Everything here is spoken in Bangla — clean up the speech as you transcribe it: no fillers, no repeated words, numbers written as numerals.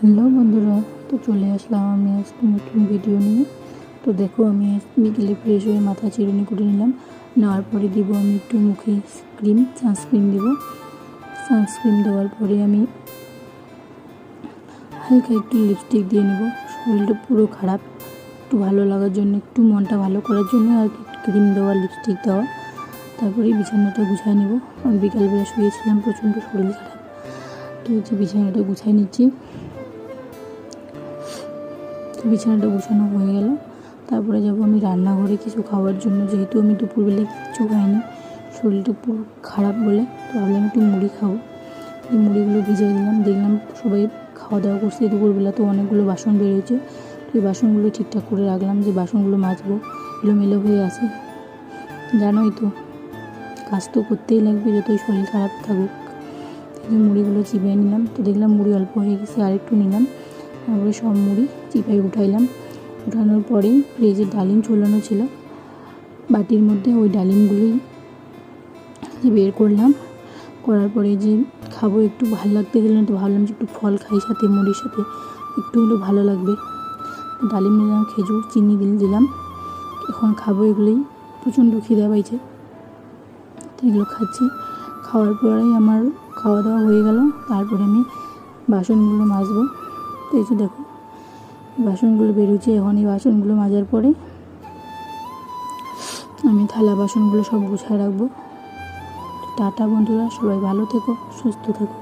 হ্যালো বন্ধুরা, তো চলে আসলাম আমি আজকে নতুন ভিডিও নিয়ে। তো দেখো, আমি বিকেলে ফ্রেশ হয়ে মাথা চিরুনি করে নিলাম। নেওয়ার পরে দিব আমি একটু মুখে সানস্ক্রিন দিব। সানস্ক্রিন দেওয়ার পরে আমি হালকা একটু লিপস্টিক দিয়ে নেব। শরীরটা পুরো খারাপ, একটু ভালো লাগার জন্য, একটু মনটা ভালো করার জন্য আর কি ক্রিম দেওয়া, লিপস্টিক দেওয়া। তারপরে বিছানাটা গুছাই নেব। আমি বিকালবেলা শুয়েছিলাম, প্রচণ্ড শরীর খারাপ। তো হচ্ছে বিছানাটা গুছাই নিচ্ছি। বিছানাটা গুছানো হয়ে গেল। তারপরে যাব আমি রান্নাঘরে কিছু খাওয়ার জন্য, যেহেতু আমি দুপুরবেলায় কিচ্ছু খাইনি, শরীরটা পুরো খারাপ বলে। তো ভাবলাম একটু মুড়ি খাবো। এই মুড়িগুলো ভিজিয়ে দিলাম। দেখলাম সবাই খাওয়া দাওয়া করছে দুপুরবেলা, তো অনেকগুলো বাসন বেরিয়েছে। তো এই বাসনগুলো ঠিকঠাক করে রাখলাম, যে বাসনগুলো মাজবো, এলোমেলো হয়ে আছে। জানোই তো, কাজ তো করতেই লাগবে যতই শরীর খারাপ থাকুক। মুড়িগুলো চিবিয়ে নিলাম। তো দেখলাম মুড়ি অল্প হয়ে গেছে, আরেকটু নিলাম। তারপরে সব মুড়ি চিপাই উঠাইলাম। উঠানোর পরেই ফ্রিজে ডালিম ঝোলানো ছিল বাটির মধ্যে, ওই ডালিমগুলোই বের করলাম। করার পরে যে খাবো, একটু ভালো লাগতে গেলে, তো ভাবলাম যে একটু ফল খাই সাথে, মুড়ির সাথে একটু হলেও ভালো লাগবে। ডালিম নিলাম, খেজুর, চিনি দিলাম। এখন খাবো এগুলোই। প্রচণ্ড খিদে পাইছে, তো এগুলো খাচ্ছি। খাওয়ার পরেই আমার খাওয়া দাওয়া হয়ে গেল। তারপরে আমি বাসনগুলো মাজবো। তো এই যে দেখো, বাসনগুলো বেরোচ্ছে। এখন এই বাসনগুলো মাজার পরে আমি থালা বাসনগুলো সব গুছিয়ে রাখবো। টাটা বন্ধুরা, সবাই ভালো থেকো, সুস্থ থেকো।